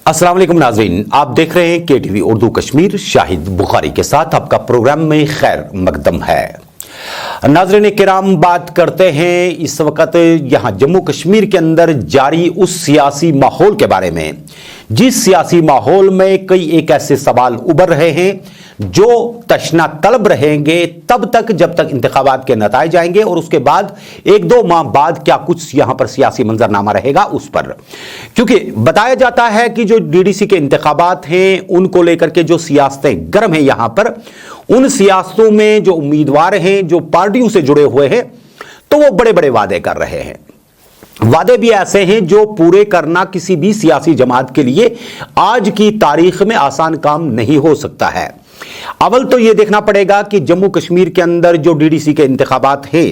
अस्सलाम वालेकुम नाज़रीन, आप देख रहे हैं KTV उर्दू कश्मीर। शाहिद बुखारी के साथ आपका प्रोग्राम में खैर मकदम है। नाज़रीन किराम, बात करते हैं इस वक्त यहाँ जम्मू कश्मीर के अंदर जारी उस सियासी माहौल के बारे में, जिस सियासी माहौल में कई एक ऐसे सवाल उभर रहे हैं जो तशना तलब रहेंगे तब तक जब तक इंतखाबात के नताइज आएंगे और उसके बाद एक दो माह बाद क्या कुछ यहां पर सियासी मंजरनामा रहेगा उस पर। क्योंकि बताया जाता है कि जो DDC के इंतखाबात हैं उनको लेकर के जो सियासतें गर्म हैं यहां पर, उन सियासतों में जो उम्मीदवार हैं जो पार्टियों से जुड़े हुए हैं तो वो बड़े बड़े वादे कर रहे हैं। वादे भी ऐसे हैं जो पूरे करना किसी भी सियासी जमात के लिए आज की तारीख में आसान काम नहीं हो सकता है। अव्वल तो यह देखना पड़ेगा कि जम्मू कश्मीर के अंदर जो DDC के इंतखाबात हैं,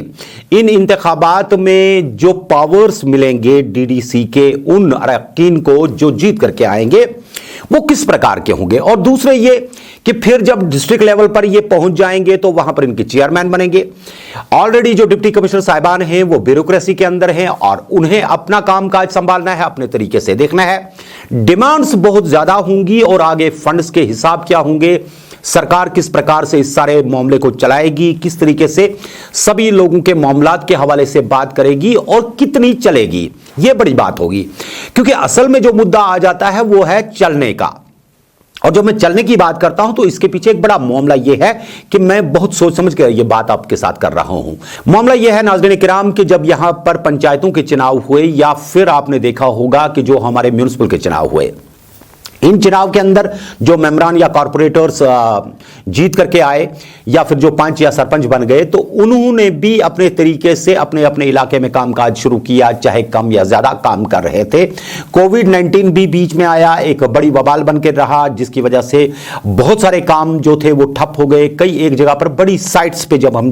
इन इंतखाबात में जो पावर्स मिलेंगे DDC के उन अरकान को जो जीत करके आएंगे वो किस प्रकार के होंगे, और दूसरे ये कि फिर जब डिस्ट्रिक्ट लेवल पर ये पहुंच जाएंगे तो वहां पर इनके चेयरमैन बनेंगे। ऑलरेडी जो डिप्टी कमिश्नर साहिबान हैं वो ब्यूरोक्रेसी के अंदर हैं और उन्हें अपना कामकाज संभालना है, अपने तरीके से देखना है। डिमांड्स बहुत ज्यादा होंगी और आगे फंड्स के हिसाब क्या होंगे, सरकार किस प्रकार से इस सारे मामले को चलाएगी, किस तरीके से सभी लोगों के मामलात के हवाले से बात करेगी और कितनी चलेगी, यह बड़ी बात होगी। क्योंकि असल में जो मुद्दा आ जाता है वो है चलने का, और जब मैं चलने की बात करता हूं तो इसके पीछे एक बड़ा मामला यह है कि मैं बहुत सोच समझ कर यह बात आपके साथ कर रहा हूं। मामला यह है नाज़रीन किराम कि जब यहां पर पंचायतों के चुनाव हुए या फिर आपने देखा होगा कि जो हमारे म्यूनिसिपल के चुनाव हुए, इन चुनाव के अंदर जो मेंबरान या कॉर्पोरेटर्स जीत करके आए या फिर जो पंच या सरपंच बन गए तो उन्होंने भी अपने तरीके से अपने अपने इलाके में कामकाज शुरू किया, चाहे कम या ज्यादा काम कर रहे थे। कोविड-19 भी बीच में आया, एक बड़ी वबाल बन के रहा, जिसकी वजह से बहुत सारे काम जो थे वो ठप हो गए। कई एक जगह पर बड़ी साइट्स पे जब हम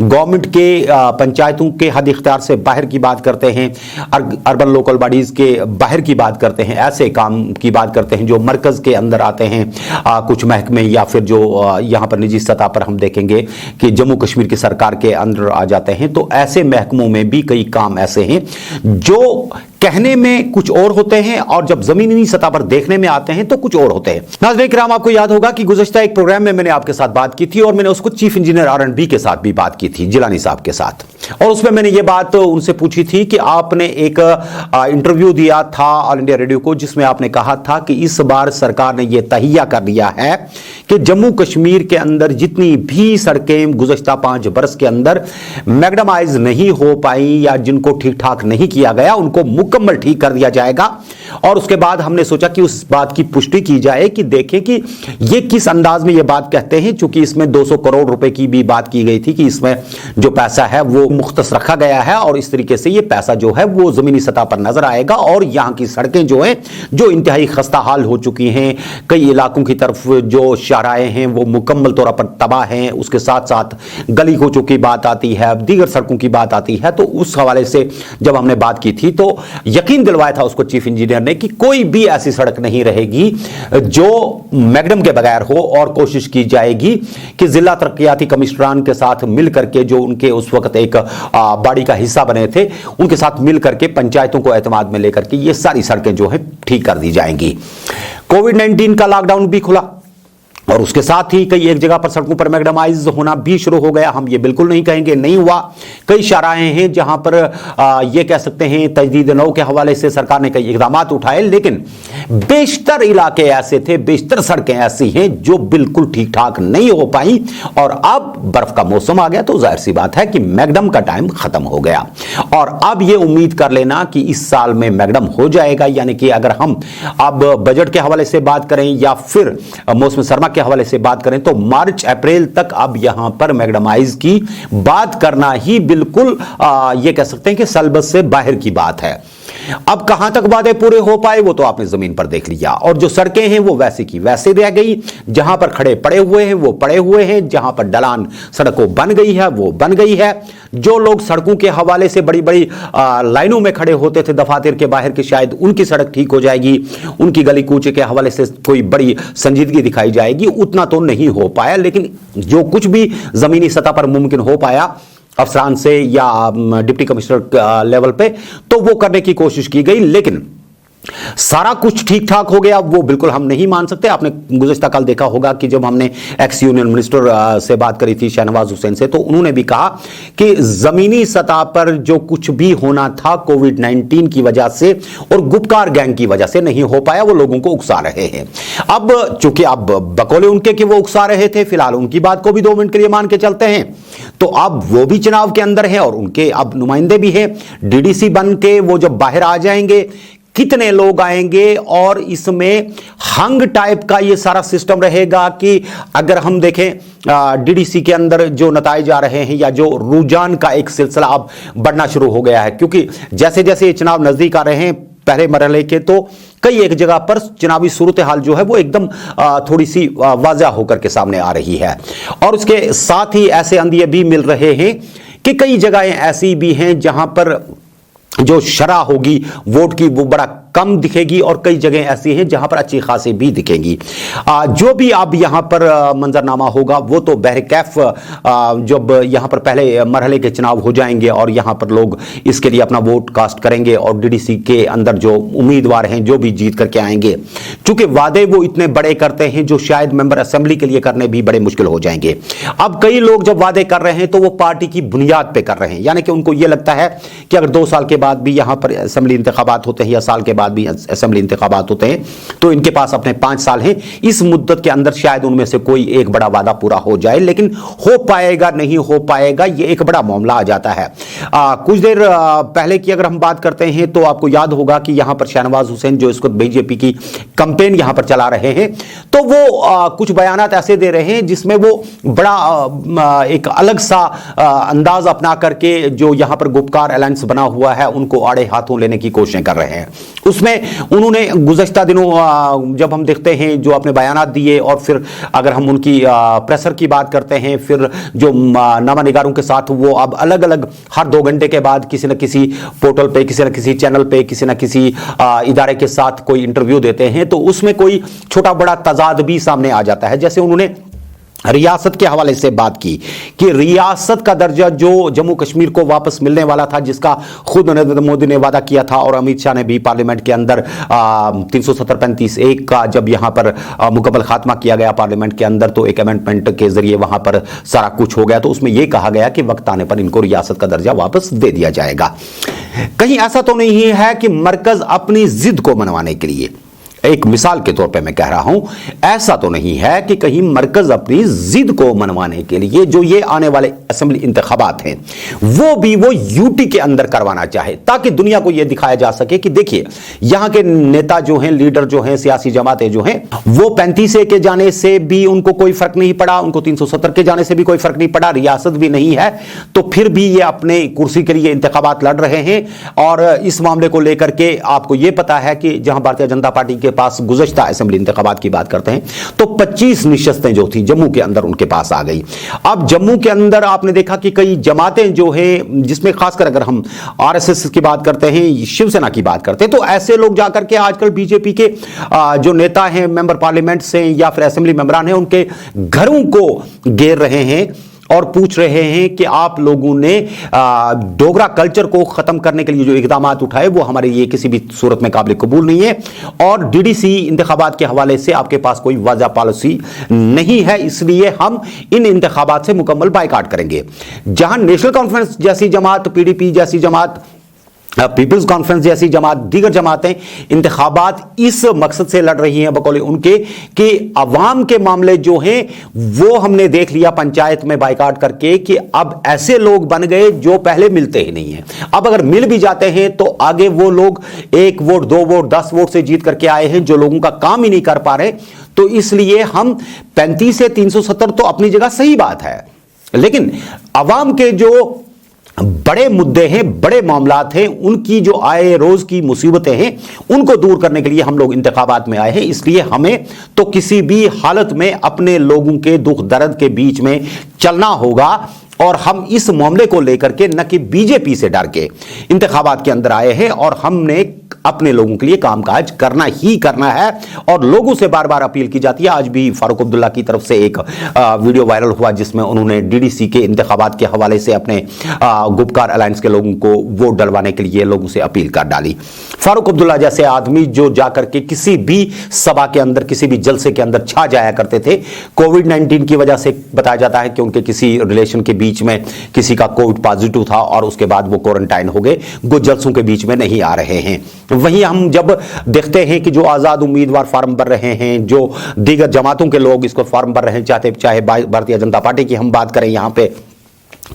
गवर्नमेंट के पंचायतों के हद इख्तियार से बाहर की बात करते हैं, अर्बन लोकल बॉडीज के बाहर की बात करते हैं, ऐसे काम की बात करते हैं जो मरकज के अंदर आते हैं, कुछ महकमे या फिर जो यहां पर निजी सतह पर हम देखेंगे कि जम्मू कश्मीर की सरकार के अंदर आ जाते हैं, तो ऐसे महकमों में भी कई काम ऐसे हैं जो कहने में कुछ और होते हैं और जब जमीनी सतह पर देखने में आते हैं तो कुछ और होते हैं। नाज़रीन किराम, आपको याद होगा कि गुज़श्ता एक प्रोग्राम में मैंने आपके साथ बात की थी और मैंने उसको चीफ इंजीनियर R&B के साथ भी बात की थी, जिलानी साहब के साथ, और उसमें मैंने ये बात उनसे पूछी थी कि आपने एक इंटरव्यू दिया था ऑल इंडिया रेडियो को, जिसमें आपने कहा था कि इस बार सरकार ने यह तहिया कर दिया है कि जम्मू कश्मीर के अंदर जितनी भी सड़कें गुज़श्ता 5 बरस के अंदर मैग्डमाइज नहीं हो पाई या जिनको ठीक ठाक नहीं किया गया उनको मुकम्मल ठीक कर दिया जाएगा। और उसके बाद हमने सोचा कि उस बात की पुष्टि की जाए कि देखें कि ये किस अंदाज में ये बात कहते हैं, चूंकि इसमें 200 करोड़ रुपए की भी बात की गई थी कि इसमें जो पैसा है वो मुख्तस रखा गया है और इस तरीके से ये पैसा जो है वो जमीनी सतह पर नजर आएगा और यहाँ की सड़कें जो हैं जो इंतहाई खस्ता हाल हो चुकी हैं, कई इलाकों की तरफ जो शाहराएं हैं वो मुकम्मल तौर पर तबाह हैं, उसके साथ साथ गली कोचों की बात आती है, दीगर सड़कों की बात आती है। तो उस हवाले से जब हमने बात की थी तो यकीन दिलवाया था उसको चीफ इंजीनियर ने कि कोई भी ऐसी सड़क नहीं रहेगी जो मैग्डम के बगैर हो, और कोशिश की जाएगी कि जिला तरक्याती कमिश्नरान के साथ मिलकर के जो उनके उस वक्त एक बॉडी का हिस्सा बने थे उनके साथ मिलकर के पंचायतों को एतमाद में लेकर के ये सारी सड़कें जो है ठीक कर दी जाएंगी। कोविड-19 का लॉकडाउन भी खुला और उसके साथ ही कई एक जगह पर सड़कों पर मैग्डमाइज होना भी शुरू हो गया। हम ये बिल्कुल नहीं कहेंगे नहीं हुआ, कई शाहराएं हैं जहां पर ये कह सकते हैं तजदीद नौ के हवाले से सरकार ने कई इकदाम उठाए, लेकिन बेशतर इलाके ऐसे थे, बेशतर सड़कें ऐसी हैं जो बिल्कुल ठीक ठाक नहीं हो पाई। और अब बर्फ का मौसम आ गया तो जाहिर सी बात है कि मैग्डम का टाइम खत्म हो गया और अब ये उम्मीद कर लेना कि इस साल में मैग्डम हो जाएगा। यानी कि अगर हम अब बजट के हवाले से बात करें या फिर मौसम सरमा के हवाले से बात करें तो मार्च अप्रैल तक अब यहां पर मैग्डमाइज की बात करना ही बिल्कुल यह कह सकते हैं कि सलबस से बाहर की बात है। अब कहां तक वादे पूरे हो पाए वो तो आपने जमीन पर देख लिया, और जो सड़कें हैं वो वैसे की वैसे रह गई, जहां पर खड़े पड़े हुए हैं वो पड़े हुए हैं, जहां पर ढलान सड़कों बन गई है वो बन गई है। जो लोग सड़कों के हवाले से बड़ी बड़ी लाइनों में खड़े होते थे दफातर के बाहर के, शायद उनकी सड़क ठीक हो जाएगी, उनकी गली कूचे के हवाले से कोई बड़ी संजीदगी दिखाई जाएगी, उतना तो नहीं हो पाया। लेकिन जो कुछ भी जमीनी सतह पर मुमकिन हो पाया अफसरान से या डिप्टी कमिश्नर लेवल पे, तो वो करने की कोशिश की गई। लेकिन सारा कुछ ठीक ठाक हो गया, वो बिल्कुल हम नहीं मान सकते। आपने गुज़िश्ता कल देखा होगा कि जब हमने एक्स यूनियन मिनिस्टर से बात करी थी शहनवाज हुसैन से, तो उन्होंने भी कहा कि जमीनी सतह पर जो कुछ भी होना था कोविड-19 की वजह से और गुपकार गैंग की वजह से नहीं हो पाया, वो लोगों को उकसा रहे हैं। अब चूंकि अब बकौले उनके कि वो उकसा रहे थे, फिलहाल उनकी बात को भी 2 मिनट के लिए मान के चलते हैं, तो अब वो भी चुनाव के अंदर है और उनके अब नुमाइंदे भी हैं। डीडीसी बन के वो जब बाहर आ जाएंगे, कितने लोग आएंगे, और इसमें हंग टाइप का ये सारा सिस्टम रहेगा कि अगर हम देखें डीडीसी के अंदर जो नताइज आ रहे हैं या जो रुझान का एक सिलसिला अब बढ़ना शुरू हो गया है, क्योंकि जैसे जैसे ये चुनाव नजदीक आ रहे हैं पहले मरहले के, तो कई एक जगह पर चुनावी सूरत हाल जो है वो एकदम थोड़ी सी वाज़ह होकर के सामने आ रही है। और उसके साथ ही ऐसे अंदिए भी मिल रहे हैं कि कई जगहें ऐसी भी हैं जहां पर जो शरह होगी वोट की वो बड़ा कम दिखेगी, और कई जगह ऐसी हैं जहां पर अच्छी खासी भी दिखेंगी। जो भी अब यहां पर मंजरनामा होगा वो तो बहरकैफ जब यहां पर पहले मरहले के चुनाव हो जाएंगे और यहां पर लोग इसके लिए अपना वोट कास्ट करेंगे, और डीडीसी के अंदर जो उम्मीदवार हैं जो भी जीत करके आएंगे, चूंकि वादे वो इतने बड़े करते हैं जो शायद मेंबर असेंबली के लिए करने भी बड़े मुश्किल हो जाएंगे। अब कई लोग जब वादे कर रहे हैं तो वो पार्टी की बुनियाद पे कर रहे हैं, यानी कि उनको ये लगता है कि अगर 2 साल के बाद भी यहां पर असेंबली इंतखाबात होते हैं या साल के बाद भी असेंबली इंतखाबात होते हैं तो इनके पास अपने 5 साल हैं, इस मुद्दत के अंदर शायद उनमें से कोई एक बड़ा वादा पूरा हो जाए, लेकिन हो पाएगा नहीं हो पाएगा ये एक बड़ा मामला आ जाता है। कुछ देर पहले की अगर हम बात करते हैं तो आपको याद होगा कि यहां पर शहनवाज हुसैन जो इसको बीजेपी की कैंपेन यहां पर चला रहे हैं, तो वो कुछ बयानात ऐसे दे रहे हैं जिसमें वो बड़ा एक अलग सा अंदाज अपना करके जो यहां पर गुपकार अलायंस बना हुआ है उनको आड़े हाथों लेने की कोशिशें कर रहे हैं। उसमें उन्होंने गुज़श्ता दिनों जब हम देखते हैं जो अपने बयानात दिए, और फिर अगर हम उनकी प्रेशर की बात करते हैं, फिर जो नामानिगारों के साथ वो अब अलग अलग हर 2 घंटे के बाद किसी न किसी पोर्टल पे, किसी न किसी चैनल पे, किसी न किसी इदारे के साथ कोई इंटरव्यू देते हैं, तो उसमें कोई छोटा बड़ा तजाद भी सामने आ जाता है। जैसे उन्होंने रियासत के हवाले से बात की कि रियासत का दर्जा जो जम्मू कश्मीर को वापस मिलने वाला था, जिसका खुद नरेंद्र मोदी ने वादा किया था और अमित शाह ने भी पार्लियामेंट के अंदर 370-35-1 का जब यहां पर मुकम्मल खात्मा किया गया पार्लियामेंट के अंदर, तो एक अमेंडमेंट के जरिए वहां पर सारा कुछ हो गया, तो उसमें यह कहा गया कि वक्त आने पर इनको रियासत का दर्जा वापस दे दिया जाएगा। कहीं ऐसा तो नहीं है कि मरकज अपनी जिद को मनवाने के लिए, एक मिसाल के तौर पे मैं कह रहा हूं, ऐसा तो नहीं है कि कहीं मरकज अपनी जिद को मनवाने के लिए जो ये आने वाले असेंबली इंतखाबात हैं वो यूटी के अंदर करवाना चाहे, ताकि दुनिया को यह दिखाया जा सके कि देखिए यहां के नेता जो हैं, लीडर जो हैं, सियासी जमातें जो हैं, वो 35A के जाने से भी उनको कोई फर्क नहीं पड़ा, उनको 370 के जाने से भी कोई फर्क नहीं पड़ा, रियासत भी नहीं है, तो फिर भी ये अपने कुर्सी के लिए इंतखाबात लड़ रहे हैं। और इस मामले को लेकर के आपको यह पता है कि जहां भारतीय जनता पार्टी के पास गुज़श्ता असेंबली इंतखाबात की बात करते हैं तो 25 निशस्तें जो थी जम्मू के अंदर उनके पास आ गई। अब जम्मू के अंदर आपने देखा कि कई जमातें जो हैं, जिसमें खासकर अगर हम आरएसएस की बात करते हैं, शिवसेना की बात करते हैं, तो ऐसे लोग जाकर के आजकल बीजेपी के जो नेता हैं, मेंबर पार्लियामेंट से या फिर असेंबली मेंबरान हैं, उनके घरों को घेर रहे हैं और पूछ रहे हैं कि आप लोगों ने डोगरा कल्चर को खत्म करने के लिए जो इकदाम उठाए वो हमारे लिए किसी भी सूरत में काबिल कबूल नहीं है, और डीडीसी इंतखाबात के हवाले से आपके पास कोई वाज़ा पॉलिसी नहीं है, इसलिए हम इन इंतखाबात से मुकम्मल बायकॉट करेंगे। जहां नेशनल कॉन्फ्रेंस जैसी जमात, पीडीपी जैसी जमात, पीपल्स कॉन्फ्रेंस जैसी जमात, दीगर जमातें इंतखाबात इस मकसद से लड़ रही हैं बकौल उनके कि अवाम के मामले जो हैं वो हमने देख लिया पंचायत में बाइकाट करके कि अब ऐसे लोग बन गए जो पहले मिलते ही नहीं हैं। अब अगर मिल भी जाते हैं तो आगे वो लोग 1 वोट 2 वोट 10 वोट से जीत करके आए हैं जो लोगों का काम ही नहीं कर पा रहे। तो इसलिए हम 35 से 370 तो अपनी जगह सही बात है, लेकिन अवाम के जो बड़े मुद्दे हैं, बड़े मामलात हैं, उनकी जो आए रोज की मुसीबतें हैं, उनको दूर करने के लिए हम लोग इंतखाबात में आए हैं। इसलिए हमें तो किसी भी हालत में अपने लोगों के दुख दर्द के बीच में चलना होगा, और हम इस मामले को लेकर के न कि बीजेपी से डर के इंतखाबात के अंदर आए हैं, और हमने अपने लोगों के लिए कामकाज करना ही करना है और लोगों से बार बार अपील की जाती है। आज भी फारूक अब्दुल्ला की तरफ से एक वीडियो वायरल हुआ जिसमें उन्होंने डीडीसी के इंतखाबात के हवाले से अपने गुपकार अलायंस के लोगों को वोट डलवाने के लिए लोगों से अपील कर डाली। फारूक अब्दुल्ला जैसे आदमी जो जाकर के किसी भी सभा के अंदर, किसी भी जलसे के अंदर छा जाया करते थे, कोविड-19 की वजह से बताया जाता है कि उनके किसी रिलेशन के बीच में किसी का कोविड पॉजिटिव था और उसके बाद वो क्वारंटाइन हो गए, वो जलसों के बीच में नहीं आ रहे हैं। वहीं हम जब देखते हैं कि जो आजाद उम्मीदवार फॉर्म भर रहे हैं, जो दीगर जमातों के लोग इसको फॉर्म भर रहे हैं, चाहे भारतीय जनता पार्टी की हम बात करें यहां पे,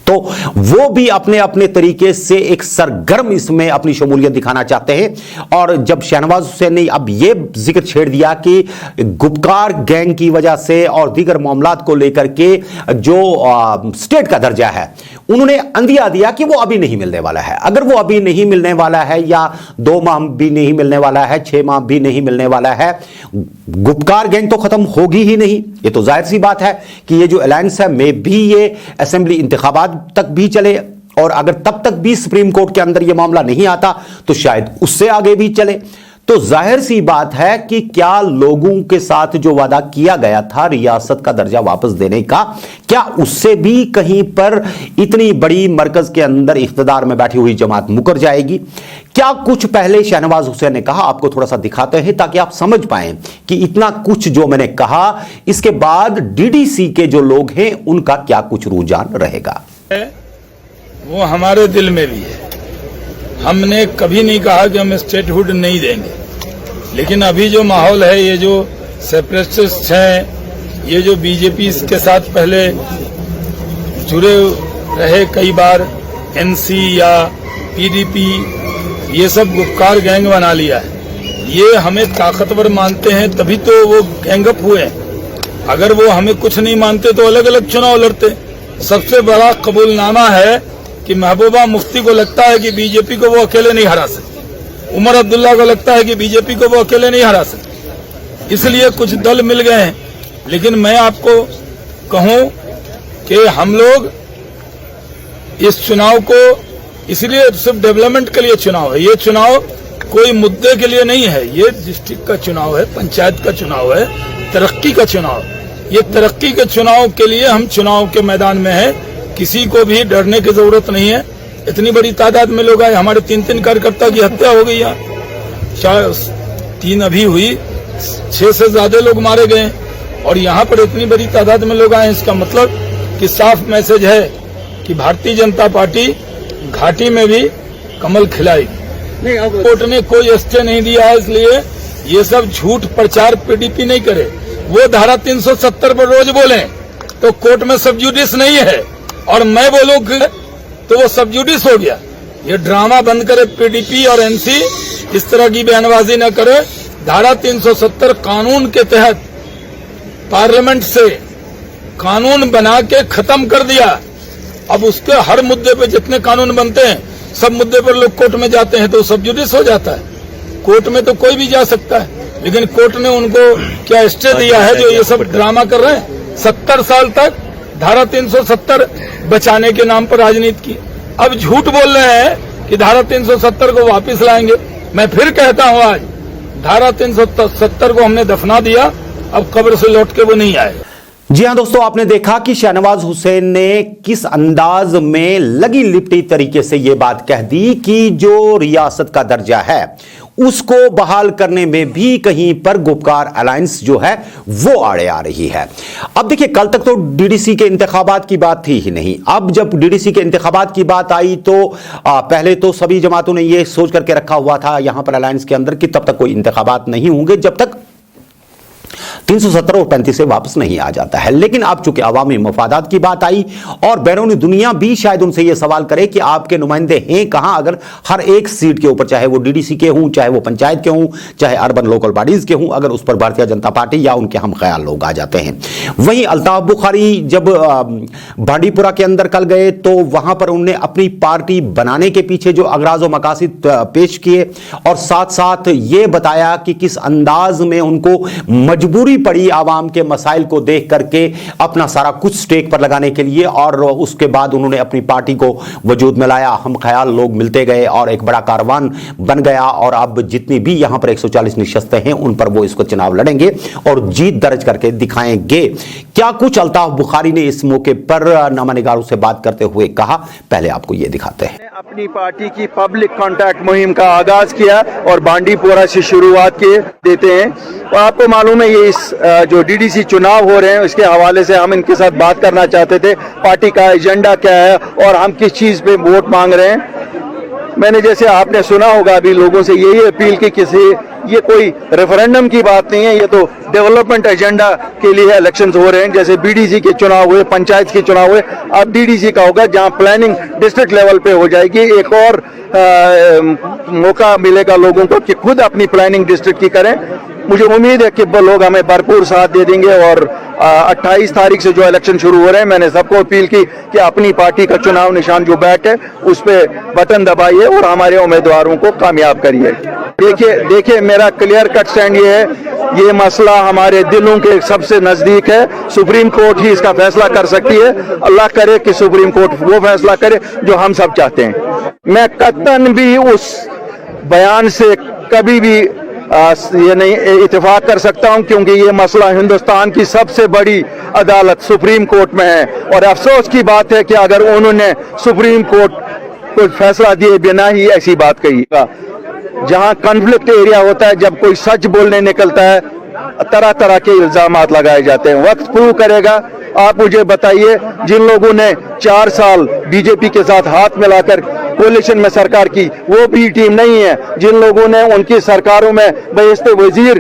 तो वो भी अपने अपने तरीके से एक सरगर्म इसमें अपनी शमूलियत दिखाना चाहते हैं। और जब शहनवाज हुसैन ने अब ये जिक्र छेड़ दिया कि गुपकार गैंग की वजह से और दीगर मामलात को लेकर के जो स्टेट का दर्जा है, उन्होंने अंदिया दिया कि वो अभी नहीं मिलने वाला है। अगर वो अभी नहीं मिलने वाला है या 2 माह भी नहीं मिलने वाला है, 6 माह भी नहीं मिलने वाला है, गुपकार गैंग तो खत्म होगी ही नहीं। ये तो जाहिर सी बात है कि ये जो अलायंस है मे भी ये असेंबली इंतखाबात तक भी चले और अगर तब तक भी सुप्रीम कोर्ट के अंदर ये मामला नहीं आता तो शायद उससे आगे भी चले। तो जाहिर सी बात है कि क्या लोगों के साथ जो वादा किया गया था रियासत का दर्जा वापस देने का, क्या उससे भी कहीं पर इतनी बड़ी मरकज के अंदर इख्तिदार में बैठी हुई जमात मुकर जाएगी? क्या कुछ पहले शहनवाज हुसैन ने कहा, आपको थोड़ा सा दिखाते हैं ताकि आप समझ पाएं कि इतना कुछ जो मैंने कहा इसके बाद डीडीसी के जो लोग हैं उनका क्या कुछ रुझान रहेगा। वो हमारे दिल में भी है। हमने कभी नहीं कहा कि हम स्टेटहुड नहीं देंगे, लेकिन अभी जो माहौल है, ये जो सेपरेटिस्ट हैं, ये जो बीजेपी के साथ पहले जुड़े रहे कई बार, एनसी या पीडीपी, ये सब गुपकार गैंग बना लिया है। ये हमें ताकतवर मानते हैं तभी तो वो गैंगअप हुए हैं। अगर वो हमें कुछ नहीं मानते तो अलग अलग चुनाव लड़ते। सबसे बड़ा कबूलनामा है कि महबूबा मुफ्ती को लगता है कि बीजेपी को वो अकेले नहीं हरा सकते, उमर अब्दुल्ला को लगता है कि बीजेपी को वो अकेले नहीं हरा सकते, इसलिए कुछ दल मिल गए हैं। लेकिन मैं आपको कहूं कि हम लोग इस चुनाव को इसलिए सिर्फ डेवलपमेंट के लिए चुनाव है, ये चुनाव कोई मुद्दे के लिए नहीं है, ये डिस्ट्रिक्ट का चुनाव है, पंचायत का चुनाव है, तरक्की का चुनाव। ये तरक्की के चुनाव के लिए हम चुनाव के मैदान में हैं। किसी को भी डरने की जरूरत नहीं है। इतनी बड़ी तादाद में लोग आए, हमारे 3 कार्यकर्ता की हत्या हो गई यहाँ, 3 अभी हुई, 6 से ज्यादा लोग मारे गए और यहाँ पर इतनी बड़ी तादाद में लोग आए। इसका मतलब कि साफ मैसेज है कि भारतीय जनता पार्टी घाटी में भी कमल खिलाएगी। कोर्ट ने कोई स्टे नहीं दिया है, इसलिए ये सब झूठ प्रचार पीडीपी नहीं करे। वो धारा 370 पर रोज बोले तो कोर्ट में सब जुडिस नहीं है, और मैं बोलूं तो वो सब जुडिस हो गया। ये ड्रामा बंद करे पीडीपी और एनसी, इस तरह की बयानबाजी न करे। धारा 370 कानून के तहत पार्लियामेंट से कानून बना के खत्म कर दिया। अब उसके हर मुद्दे पे जितने कानून बनते हैं, सब मुद्दे पर लोग कोर्ट में जाते हैं तो सब जुडिस हो जाता है। कोर्ट में तो कोई भी जा सकता है, लेकिन कोर्ट ने उनको क्या स्टे दिया है जो ये सब ड्रामा कर रहे हैं? 70 साल तक धारा 370 बचाने के नाम पर राजनीति की, अब झूठ बोल रहे हैं कि धारा 370 को वापस लाएंगे। मैं फिर कहता हूं, आज धारा 370 को हमने दफना दिया, अब कब्र से लौट के वो नहीं आएगा। जी हां दोस्तों, आपने देखा कि शहनवाज हुसैन ने किस अंदाज में लगी लिपटी तरीके से यह बात कह दी कि जो रियासत का दर्जा है उसको बहाल करने में भी कहीं पर गुपकार अलायंस जो है वो आड़े आ रही है। अब देखिए, कल तक तो डीडीसी के इंतखाबात की बात थी ही नहीं। अब जब डीडीसी के इंतखाबात की बात आई तो पहले तो सभी जमातों ने ये सोच करके रखा हुआ था यहां पर अलायंस के अंदर कि तब तक कोई इंतखाबात नहीं होंगे जब तक 370 और 35 से वापस नहीं आ जाता है। लेकिन अब चूंकि अवामी मफादात की बात आई और बैरूनी दुनिया भी शायद उनसे यह सवाल करे कि आपके नुमाइंदे हैं कहां, अगर हर एक सीट के ऊपर, चाहे वो डीडीसी के हों, चाहे वो पंचायत के हों, चाहे अर्बन लोकल बॉडीज के हों, अगर उस पर भारतीय जनता पार्टी या उनके हम ख्याल लोग आ जाते हैं। वहीं अल्ताफ बुखारी जब भांडीपुरा के अंदर कल गए तो वहां पर उन्होंने अपनी पार्टी बनाने के पीछे जो अगराज और मकासिद पेश किए और साथ साथ ये बताया कि किस अंदाज में उनको मजबूरी पूरी पड़ी आवाम के मसाइल को देख करके अपना सारा कुछ स्टेक पर लगाने के लिए, और उसके बाद उन्होंने अपनी पार्टी को वजूद में लाया। हम ख्याल लोग मिलते गए और एक बड़ा कारवान बन गया, और अब जितनी भी यहां पर 140 निशस्तें हैं उन पर वो इसको चुनाव लड़ेंगे और जीत दर्ज करके दिखाएंगे। क्या कुछ अल्ताफ बुखारी ने इस मौके पर नामानिगारों से बात करते हुए कहा, पहले आपको ये दिखाते हैं। अपनी पार्टी की पब्लिक कांटेक्ट मुहिम का आगाज किया और बांडीपोरा से शुरुआत किए देते हैं। तो आपको मालूम है ये इस जो डीडीसी चुनाव हो रहे हैं इसके हवाले से हम इनके साथ बात करना चाहते थे, पार्टी का एजेंडा क्या है और हम किस चीज पे वोट मांग रहे हैं। मैंने जैसे आपने सुना होगा अभी लोगों से यही अपील की ये कोई रेफरेंडम की बात नहीं है, ये तो डेवलपमेंट एजेंडा के लिए इलेक्शंस हो रहे हैं। जैसे बीडीसी के चुनाव हुए, पंचायत के चुनाव हुए, अब डीडीसी का होगा जहां प्लानिंग डिस्ट्रिक्ट लेवल पे हो जाएगी। एक और मौका मिलेगा लोगों को कि खुद अपनी प्लानिंग डिस्ट्रिक्ट की करें। मुझे उम्मीद है कि लोग हमें भरपूर साथ दे देंगे और 28 तारीख से जो इलेक्शन शुरू हो रहे हैं, मैंने सबको अपील की कि अपनी पार्टी का चुनाव निशान जो बैट है उस पे बटन दबाइए और हमारे उम्मीदवारों को कामयाब करिए। देखिए मेरा क्लियर कट स्टैंड ये है, ये मसला हमारे दिलों के सबसे नजदीक है। सुप्रीम कोर्ट ही इसका फैसला कर सकती है। अल्लाह करे कि सुप्रीम कोर्ट वो फैसला करे जो हम सब चाहते हैं। मैं कतन भी उस बयान से कभी भी ये नहीं इत्तेफाक कर सकता हूं, क्योंकि ये मसला हिंदुस्तान की सबसे बड़ी अदालत सुप्रीम कोर्ट में है। और अफसोस की बात है कि अगर उन्होंने सुप्रीम कोर्ट को फैसला दिए बिना ही ऐसी बात कही। जहां कॉन्फ्लिक्ट एरिया होता है, जब कोई सच बोलने निकलता है, तरह तरह के इल्जामात लगाए जाते हैं। वक्त प्रूव करेगा। आप मुझे बताइए, जिन लोगों ने 4 साल बीजेपी के साथ हाथ मिलाकर कोalition में सरकार की, वो भी टीम नहीं है। जिन लोगों ने उनकी सरकारों में बहिश्ते वजीर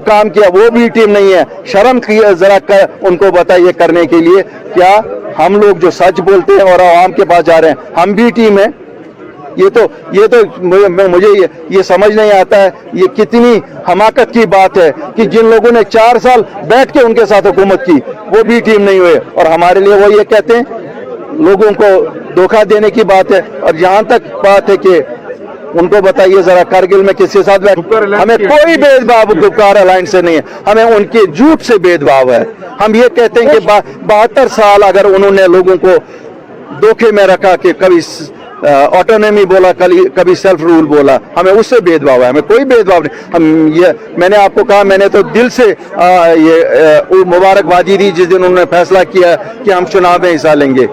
काम किया, वो भी टीम नहीं है। शर्म की जरा उनको बताइए करने के लिए। क्या हम लोग जो सच बोलते हैं और आवाम के पास जा रहे हैं, हम भी टीम है? ये तो मुझे ये समझ नहीं आता है, ये कितनी हमाकत की बात है कि जिन लोगों ने 4 साल बैठ के उनके साथ हुकूमत की, वो भी टीम नहीं हुए। और हमारे लिए वो ये कहते हैं, लोगों को धोखा देने की बात है। और जहां तक बात है कि उनको बताइए जरा कारगिल में किसके साथ बैठ, हमें कोई भेदभाव गुपकार अलायंस से नहीं है, हमें उनके झूठ से भेदभाव है। हम ये कहते हैं कि 72 साल अगर उन्होंने लोगों को धोखे में रखा कि कभी ऑटोनॉमी बोला, कभी सेल्फ रूल बोला, हमें उससे भेदभाव है, हमें कोई भेदभाव नहीं। मैंने आपको कहा, मैंने तो दिल से मुबारकबादी दी जिस दिन उन्होंने फैसला किया कि हम चुनाव में हिस्सा लेंगे।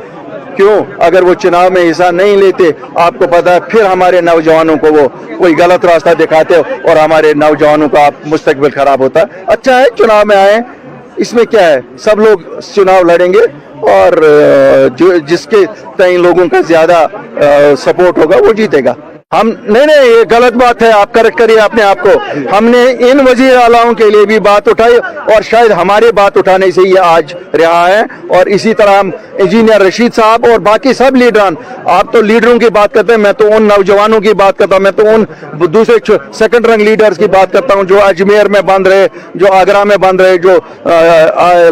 क्यों? अगर वो चुनाव में हिस्सा नहीं लेते, आपको पता है फिर हमारे नौजवानों को वो कोई गलत रास्ता दिखाते और हमारे नौजवानों का मुस्तकबिल खराब होता है। अच्छा है चुनाव में आए, इसमें क्या है, सब लोग चुनाव लड़ेंगे और जो जिसके कई लोगों का ज्यादा सपोर्ट होगा वो जीतेगा। हम नहीं, ये गलत बात है, आप करेक्ट करिए अपने आप को। हमने इन वजीर आलाओं के लिए भी बात उठाई और शायद हमारे बात उठाने से ये आज रहा है। और इसी तरह हम इंजीनियर रशीद साहब और बाकी सब लीडरान, आप तो लीडरों की बात करते हैं, मैं तो उन नौजवानों की बात करता हूं, मैं तो उन दूसरे सेकंड रंग लीडर्स की बात करता हूं जो अजमेर में बंद रहे, जो आगरा में बंद रहे, जो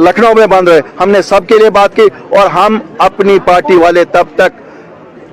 लखनऊ में बंद रहे। हमने सबके लिए बात की और हम अपनी पार्टी वाले तब तक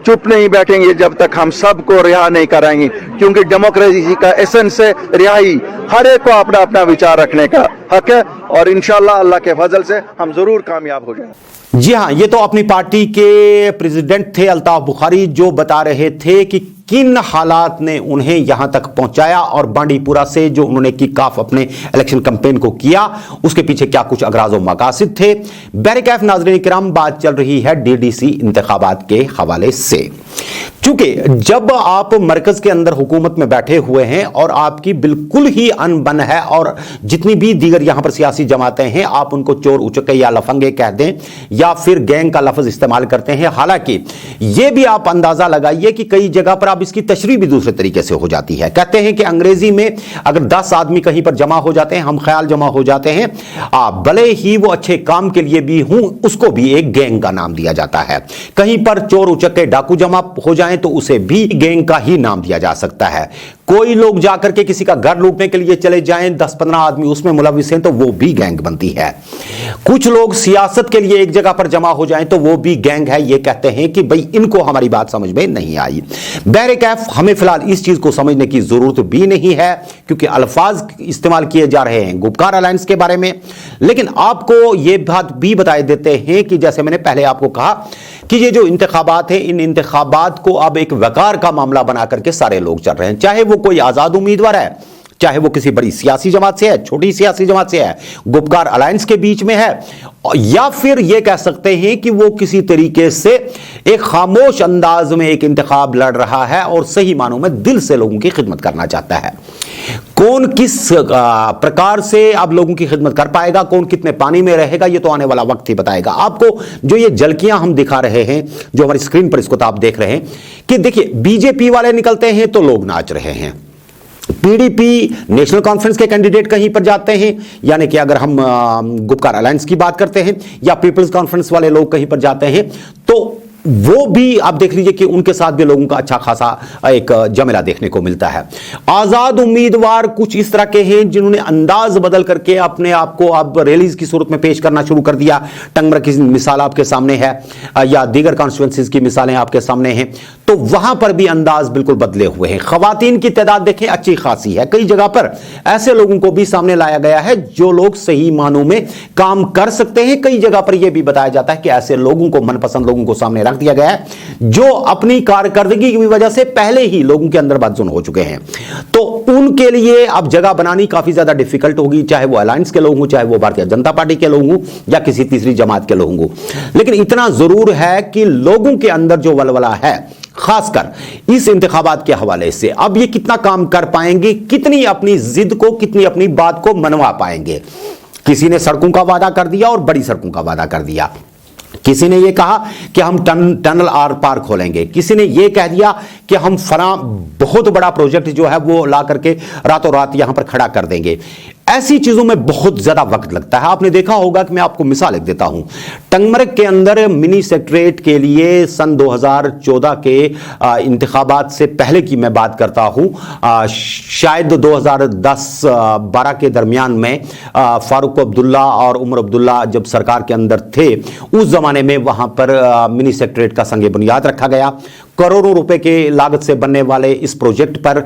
चुप नहीं बैठेंगे जब तक हम सबको रिहा नहीं कराएंगे, क्योंकि डेमोक्रेसी का एसेंस है रिहाई। हर एक को अपना अपना विचार रखने का हक है और इंशाल्लाह अल्लाह के फजल से हम जरूर कामयाब हो जाएंगे। जी हाँ, ये तो अपनी पार्टी के प्रेसिडेंट थे अल्ताफ बुखारी, जो बता रहे थे कि किन हालात ने उन्हें यहां तक पहुंचाया और बांडीपुरा से जो उन्होंने किक-ऑफ अपने इलेक्शन कैंपेन को किया, उसके पीछे क्या कुछ अगराज और मकासिद थे। बैरिकैफ नाज़रीन किराम, बात चल रही है डीडीसी इंतखाबात के हवाले से। चूंकि जब आप मरकज के अंदर हुकूमत में बैठे हुए हैं और आपकी बिल्कुल ही अनबन है और जितनी भी दीगर यहां पर सियासी जमातें हैं, आप उनको चोर उचक्के या लफंगे कह दें या फिर गैंग का लफ्ज इस्तेमाल करते हैं। हालांकि यह भी आप अंदाजा लगाइए कि कई जगह पर अब इसकी तशरीह भी दूसरे तरीके से हो जाती है। कहते हैं कि अंग्रेजी में अगर 10 आदमी कहीं पर जमा हो जाते हैं, हम ख्याल जमा हो जाते हैं, भले ही वो अच्छे काम के लिए भी हूं, उसको भी एक गैंग का नाम दिया जाता है। कहीं पर चोर उचक्के डाकू जमा हो जाएं तो उसे भी गैंग का ही नाम दिया जा सकता है। कोई लोग जाकर के किसी का घर लूटने के लिए चले जाएं, 10-15 आदमी उसमें मुलविस हैं तो वो भी गैंग बनती है। कुछ लोग सियासत के लिए एक जगह पर जमा हो जाएं तो वो भी गैंग है। ये कहते हैं कि भाई इनको हमारी बात समझ में नहीं आई। बहरकैफ हमें फिलहाल इस चीज को समझने की जरूरत भी नहीं है क्योंकि अल्फाज इस्तेमाल किए जा रहे हैं गुपकार अलायंस के बारे में। लेकिन आपको यह बात भी बताए देते हैं कि जैसे मैंने पहले आपको कहा कि ये जो इंतखाबात है, इन इंतखाबात को अब एक वकार का मामला बना करके सारे लोग चल रहे हैं। चाहे वो कोई आजाद उम्मीदवार है, चाहे वो किसी बड़ी सियासी जमात से है, छोटी सियासी जमात से है, गुपकार अलायंस के बीच में है, या फिर यह कह सकते हैं कि वो किसी तरीके से एक खामोश अंदाज में एक इंतखाब लड़ रहा है और सही मानों में दिल से लोगों की खिदमत करना चाहता है। कौन किस प्रकार से अब लोगों की खिदमत कर पाएगा, कौन कितने पानी में रहेगा, ये तो आने वाला वक्त ही बताएगा। आपको जो ये झलकियां हम दिखा रहे हैं, जो हमारी स्क्रीन पर इसको तो आप देख रहे हैं कि देखिए बीजेपी वाले निकलते हैं तो लोग नाच रहे हैं, पीडीपी नेशनल कॉन्फ्रेंस के कैंडिडेट कहीं पर जाते हैं, यानी कि अगर हम गुपकार अलायंस की बात करते हैं, या पीपल्स कॉन्फ्रेंस वाले लोग कहीं पर जाते हैं तो वो भी आप देख लीजिए कि उनके साथ भी लोगों का अच्छा खासा एक जमेला देखने को मिलता है। आजाद उम्मीदवार कुछ इस तरह के हैं जिन्होंने अंदाज बदल करके अपने आप को अब रैलीज की सूरत में पेश करना शुरू कर दिया। टंगमर की मिसाल आपके सामने है, या दीगर कॉन्स्टिट्यूएंसीज की मिसालें आपके सामने हैं, तो वहां पर भी अंदाज बिल्कुल बदले हुए हैं। खवातीन की तादाद देखें अच्छी खासी है, कई जगह पर ऐसे लोगों को भी सामने लाया गया है जो लोग सही मानों में काम कर सकते हैं। कई जगह पर यह भी बताया जाता है कि ऐसे लोगों को, मनपसंद लोगों को सामने रख दिया गया है जो अपनी कारकर्दगी की वजह से पहले ही लोगों के अंदर बदजुन हो चुके हैं। तो उनके लिए अब जगह बनानी काफी ज्यादा डिफिकल्ट होगी, चाहे वो अलायंस के लोग हों, चाहे वो भारतीय जनता पार्टी के लोग हों, या किसी तीसरी जमात के लोग हों। लेकिन इतना जरूर है कि लोगों के अंदर जो वलवला है, खासकर इस इंतखाबात के हवाले से, अब ये कितना काम कर पाएंगे, कितनी अपनी जिद को, कितनी अपनी बात को मनवा पाएंगे। किसी ने सड़कों का वादा कर दिया और बड़ी सड़कों का वादा कर दिया, किसी ने यह कहा कि हम टनल आर पार खोलेंगे, किसी ने यह कह दिया कि हम फला बहुत बड़ा प्रोजेक्ट जो है वो ला करके रातों रात यहां पर खड़ा कर देंगे। ऐसी चीजों में बहुत ज्यादा वक्त लगता है। आपने देखा होगा कि मैं आपको मिसाल एक देता हूं, टंगमरग के अंदर मिनी सेक्रेटरीट के लिए सन 2014 के इंतखाबात से पहले की मैं बात करता हूं, शायद 2010-12 के दरमियान में फारूक अब्दुल्ला और उमर अब्दुल्ला जब सरकार के अंदर थे, उस जमाने में वहां पर मिनी सेक्रेटरीट का संग बुनियाद रखा गया। करोड़ों रुपए के लागत से बनने वाले इस प्रोजेक्ट पर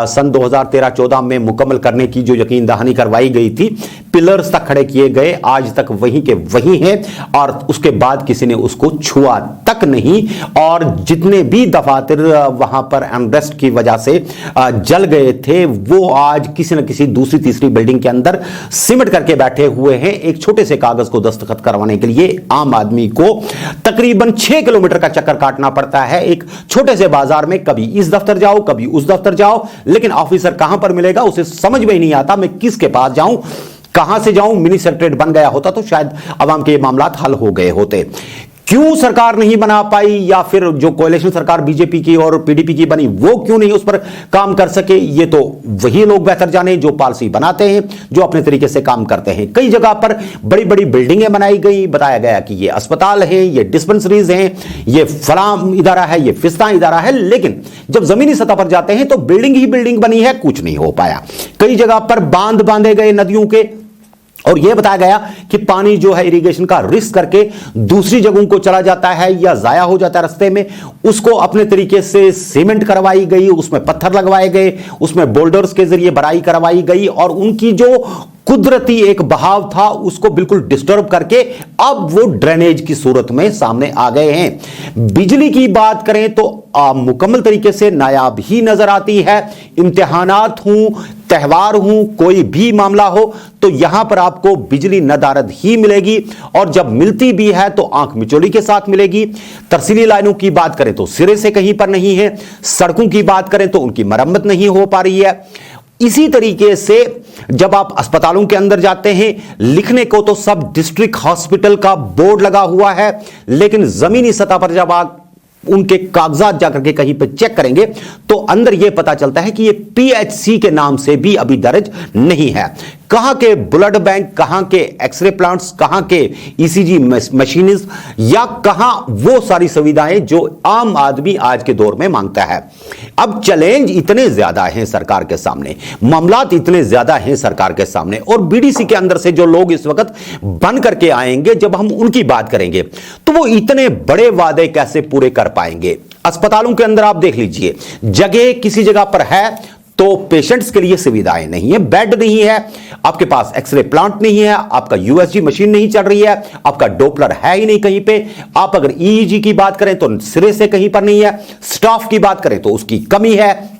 सन 2013-14 में मुकम्मल करने की जो यकीन दहानी करवाई गई थी, पिलर्स तक खड़े किए गए, आज तक वहीं के वहीं हैं और उसके बाद किसी ने उसको छुआ तक नहीं। और जितने भी दफातर वहां पर अनरेस्ट की वजह से जल गए थे, वो आज किसी न किसी दूसरी तीसरी बिल्डिंग के अंदर सिमट करके बैठे हुए हैं। एक छोटे से कागज को दस्तखत करवाने के लिए आम आदमी को तकरीबन 6 किलोमीटर का चक्कर काटना पड़ता है एक छोटे से बाजार में। कभी इस दफ्तर जाओ, कभी उस दफ्तर जाओ, लेकिन ऑफिसर कहां पर मिलेगा उसे समझ में ही नहीं आता, मैं किसके पास जाऊं, कहां से जाऊं। मिनी सेक्रेटरीट बन गया होता तो शायद अवाम के मामला हल हो गए होते। क्यों सरकार नहीं बना पाई, या फिर जो कोalition सरकार बीजेपी की और पीडीपी की बनी वो क्यों नहीं उस पर काम कर सके, ये तो वही लोग बेहतर जाने जो पॉलिसी बनाते हैं, जो अपने तरीके से काम करते हैं। कई जगह पर बड़ी बड़ी बिल्डिंगें बनाई गई, बताया गया कि ये अस्पताल है, ये डिस्पेंसरीज हैं, ये फलां इदारा है, ये फिस्ता इदारा है, लेकिन जब जमीनी सतह पर जाते हैं तो बिल्डिंग ही बिल्डिंग बनी है, कुछ नहीं हो पाया। कई जगह पर बांध बांधे गए नदियों के, और यह बताया गया कि पानी जो है इरिगेशन का रिस्क करके दूसरी जगहों को चला जाता है या जाया हो जाता है रास्ते में, उसको अपने तरीके से सीमेंट करवाई गई, उसमें पत्थर लगवाए गए, उसमें बोल्डर्स के जरिए भराई करवाई गई और उनकी जो कुदरती एक बहाव था उसको बिल्कुल डिस्टर्ब करके अब वो ड्रेनेज की सूरत में सामने आ गए हैं। बिजली की बात करें तो मुकम्मल तरीके से नायाब ही नजर आती है। इम्तिहानात हूं, त्यौहार हूं, कोई भी मामला हो तो यहां पर आपको बिजली नदारद ही मिलेगी, और जब मिलती भी है तो आंख मिचोली के साथ मिलेगी। तरसीली लाइनों की बात करें तो सिरे से कहीं पर नहीं है, सड़कों की बात करें तो उनकी मरम्मत नहीं हो पा रही है। इसी तरीके से जब आप अस्पतालों के अंदर जाते हैं, लिखने को तो सब डिस्ट्रिक्ट हॉस्पिटल का बोर्ड लगा हुआ है, लेकिन जमीनी सतह पर जब आप उनके कागजात जाकर के कहीं पे चेक करेंगे तो अंदर यह पता चलता है कि यह पीएचसी के नाम से भी अभी दर्ज नहीं है। कहां के ब्लड बैंक, कहां के एक्सरे प्लांट्स, कहां के ईसीजी मशीन्स, या कहां वो सारी सुविधाएं जो आम आदमी आज के दौर में मांगता है। अब चैलेंज इतने ज्यादा हैं सरकार के सामने, मामलात इतने ज्यादा हैं सरकार के सामने, और बीडीसी के अंदर से जो लोग इस वक्त बन करके आएंगे, जब हम उनकी बात करेंगे तो वो इतने बड़े वादे कैसे पूरे कर पाएंगे। अस्पतालों के अंदर आप देख लीजिए, जगह किसी जगह पर है तो पेशेंट्स के लिए सुविधाएं नहीं है, बेड नहीं है, आपके पास एक्सरे प्लांट नहीं है, आपका यूएसजी मशीन नहीं चल रही है, आपका डोपलर है ही नहीं कहीं पे, आप अगर ईईजी की बात करें तो सिरे से कहीं पर नहीं है, स्टाफ की बात करें तो उसकी कमी है।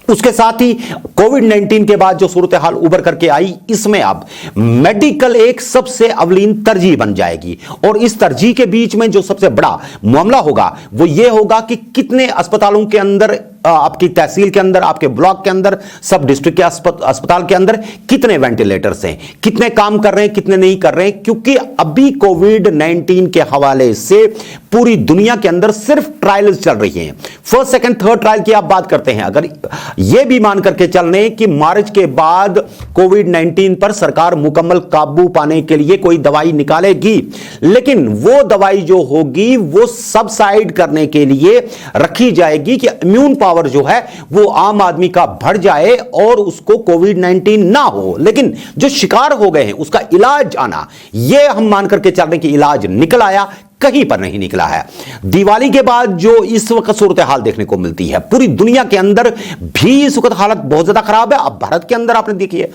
उसके साथ ही कोविड-19 के बाद जो सूरत हाल उभर करके आई, इसमें अब मेडिकल एक सबसे अवलीन तरजीह बन जाएगी, और इस तरजीह के बीच में जो सबसे बड़ा मामला होगा वो ये होगा कि कितने अस्पतालों के अंदर, आपकी तहसील के अंदर, आपके ब्लॉक के अंदर, सब डिस्ट्रिक्ट के अस्पताल के अंदर कितने वेंटिलेटर्स हैं, कितने काम कर रहे हैं, कितने नहीं कर रहे हैं। क्योंकि अभी कोविड-19 के हवाले से पूरी दुनिया के अंदर सिर्फ ट्रायल्स चल रही हैं। फर्स्ट, सेकंड, थर्ड ट्रायल की आप बात करते हैं, अगर यह भी मान करके चल रहे हैं कि मार्च के बाद कोविड-19 पर सरकार मुकम्मल काबू पाने के लिए कोई दवाई निकालेगी, लेकिन वो दवाई जो होगी वो सबसाइड करने के लिए रखी जाएगी कि इम्यून पावर जो है वो आम आदमी का बढ़ जाए और उसको कोविड-19 ना हो। लेकिन जो शिकार हो गए हैं उसका इलाज आना, यह हम मान करके चल रहे हैं कि इलाज निकल आया, कहीं पर नहीं निकला है। दिवाली के बाद जो इस वक्त सूरत हाल देखने को मिलती है, पूरी दुनिया के अंदर भी इस वक्त हालत बहुत ज्यादा खराब है। अब भारत के अंदर आपने देखिए,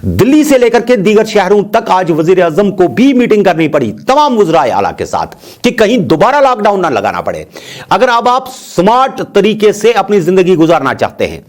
दिल्ली से लेकर के दीगर शहरों तक आज वजीर आजम को भी मीटिंग करनी पड़ी तमाम वज़राए आला के साथ कि कहीं दोबारा लॉकडाउन ना लगाना पड़े। अगर अब आप स्मार्ट तरीके से अपनी जिंदगी गुजारना चाहते हैं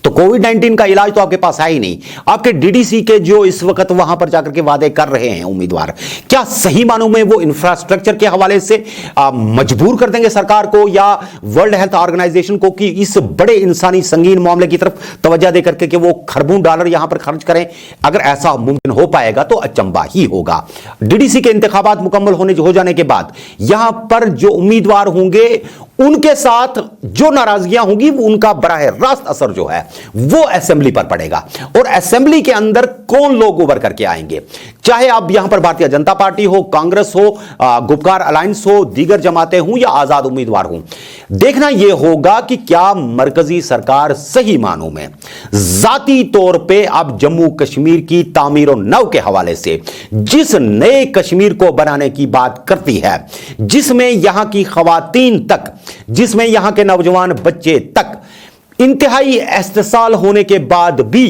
तो कोविड-19 का इलाज तो आपके पास है ही नहीं। आपके डीडीसी के जो इस वक्त वहां पर जाकर के वादे कर रहे हैं उम्मीदवार, क्या सही मानों में वो इंफ्रास्ट्रक्चर के हवाले से मजबूर कर देंगे सरकार को या वर्ल्ड हेल्थ ऑर्गेनाइजेशन को कि इस बड़े इंसानी संगीन मामले की तरफ तवज्जो दे करके कि वो खरबों डॉलर यहां पर खर्च करें? अगर ऐसा मुमकिन हो पाएगा तो अचंबा ही होगा। डीडीसी के इंतखाबात मुकम्मल हो जाने के बाद यहां पर जो उम्मीदवार होंगे उनके साथ जो नाराजगियां होंगी उनका बराह रास्त असर जो है वो असेंबली पर पड़ेगा, और असेंबली के अंदर कौन लोग उभर करके आएंगे, चाहे अब यहां पर भारतीय जनता पार्टी हो, कांग्रेस हो, गुपकार अलायंस हो, दीगर जमातें हों या आजाद उम्मीदवार हों। देखना यह होगा कि क्या मरकजी सरकार सही मानों में जाती तौर पे अब जम्मू कश्मीर की तामीर और नव के हवाले से जिस नए कश्मीर को बनाने की बात करती है, जिसमें यहां की खवातीन तक, जिसमें यहां के नौजवान बच्चे तक इंतहाई एहतसाल होने के बाद भी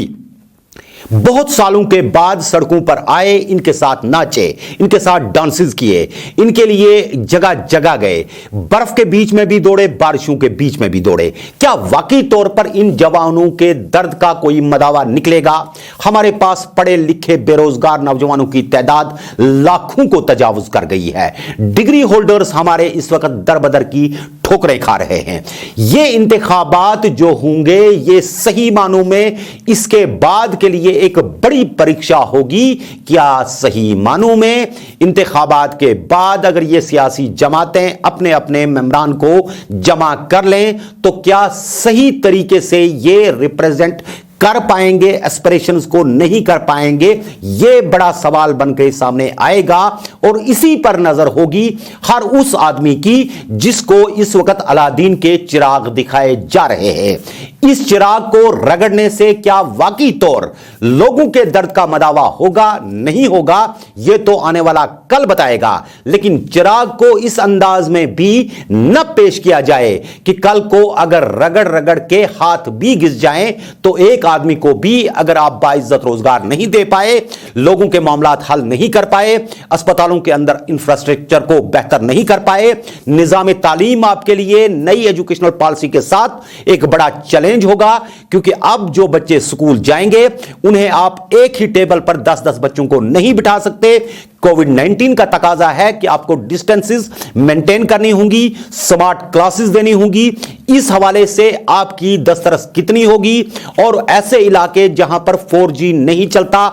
बहुत सालों के बाद सड़कों पर आए, इनके साथ नाचे, इनके साथ डांसेस किए, इनके लिए जगह जगह गए, बर्फ के बीच में भी दौड़े, बारिशों के बीच में भी दौड़े। क्या वाकई तौर पर इन जवानों के दर्द का कोई मदावा निकलेगा? हमारे पास पढ़े लिखे बेरोजगार नौजवानों की तादाद लाखों को तजावुज कर गई है। डिग्री होल्डर्स हमारे इस वक्त दर बदर की ठोकरें खा रहे हैं। ये इंतखाबात जो होंगे ये सही मानों में इसके बाद के लिए एक बड़ी परीक्षा होगी। क्या सही मानों में इंतखाबात के बाद अगर ये सियासी जमातें अपने अपने मेंबरान को जमा कर लें तो क्या सही तरीके से ये रिप्रेजेंट कर पाएंगे, एस्पिरेशंस को नहीं कर पाएंगे? यह बड़ा सवाल बनकर सामने आएगा और इसी पर नजर होगी हर उस आदमी की जिसको इस वक्त अलादीन के चिराग दिखाए जा रहे हैं। इस चिराग को रगड़ने से क्या वाकई तौर लोगों के दर्द का मदावा होगा, नहीं होगा, यह तो आने वाला कल बताएगा। लेकिन चिराग को इस अंदाज में भी न पेश किया जाए कि कल को अगर रगड़ रगड़ के हाथ भी घिस जाएं तो एक आदमी को भी अगर आप बाइज्जत रोजगार नहीं दे पाए, लोगों के मामलात हल नहीं कर पाए, अस्पतालों के अंदर इंफ्रास्ट्रक्चर को बेहतर नहीं कर पाए, निजाम तालीम आपके लिए नई एजुकेशनल पॉलिसी के साथ एक बड़ा चैलेंज होगा। क्योंकि अब जो बच्चे स्कूल जाएंगे उन्हें आप एक ही टेबल पर 10-10 बच्चों को नहीं बिठा सकते। कोविड-19 का तकाजा है कि आपको डिस्टेंसेस मेंटेन करनी होंगी, स्मार्ट क्लासेस देनी होंगी। इस हवाले से आपकी दस्तरस कितनी होगी? और ऐसे इलाके जहां पर 4G नहीं चलता,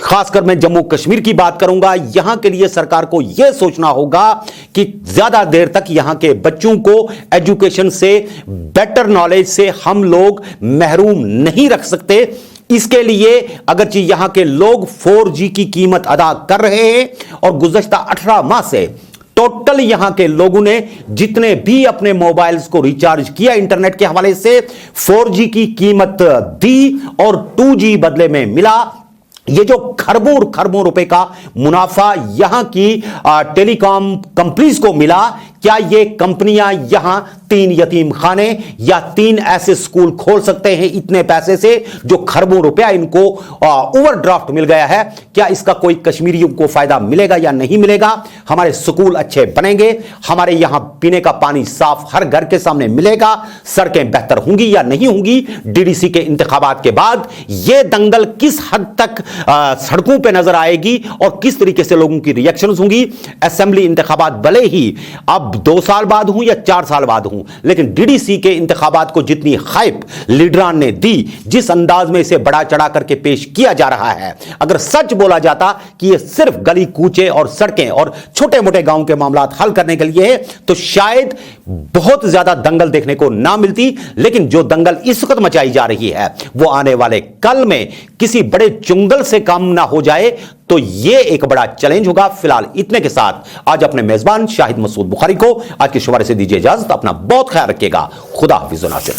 खासकर मैं जम्मू कश्मीर की बात करूंगा, यहां के लिए सरकार को यह सोचना होगा कि ज्यादा देर तक यहां के बच्चों को एजुकेशन से, बेटर नॉलेज से हम लोग महरूम नहीं रख सकते। इसके लिए अगरचे यहां के लोग 4G की कीमत अदा कर रहे हैं और गुज़श्ता 18 माह से टोटल यहां के लोगों ने जितने भी अपने मोबाइल्स को रिचार्ज किया इंटरनेट के हवाले से 4G की कीमत दी और 2G बदले में मिला। ये जो खरबों खरबों रुपए का मुनाफा यहां की टेलीकॉम कंपनीज को मिला, क्या ये कंपनियां यहां 3 यतीम खाने या 3 ऐसे स्कूल खोल सकते हैं इतने पैसे से जो खरबों रुपया इनको ओवरड्राफ्ट मिल गया है? क्या इसका कोई कश्मीरियों को फायदा मिलेगा या नहीं मिलेगा? हमारे स्कूल अच्छे बनेंगे? हमारे यहां पीने का पानी साफ हर घर के सामने मिलेगा? सड़कें बेहतर होंगी या नहीं होंगी? डीडीसी के इंतखाबात के बाद यह दंगल किस हद तक सड़कों पर नजर आएगी और किस तरीके से लोगों की रिएक्शंस होंगी? असेंबली इंतखाबात भले ही अब 2 साल बाद हूं या 4 साल बाद हूं, लेकिन डीडीसी के इंतखाबात को जितनी हाइप लीडरान ने दी, जिस अंदाज में इसे बढ़ा चढ़ा करके पेश किया जा रहा है, अगर सच बोला जाता कि यह सिर्फ गली कूचे और सड़कें और छोटे मोटे गांव के मामला हल करने के लिए है, तो शायद बहुत ज्यादा दंगल देखने को ना मिलती। लेकिन जो दंगल इस वक्त मचाई जा रही है वो आने वाले कल में किसी बड़े चुंगल से कम ना हो जाए, तो यह एक बड़ा चैलेंज होगा। फिलहाल इतने के साथ आज अपने मेजबान शाहिद मसूद बुखारी को आज के शुमारे से दीजिए इजाजत। अपना बहुत ख्याल रखिएगा। खुदा हाफिज़ व नासिर।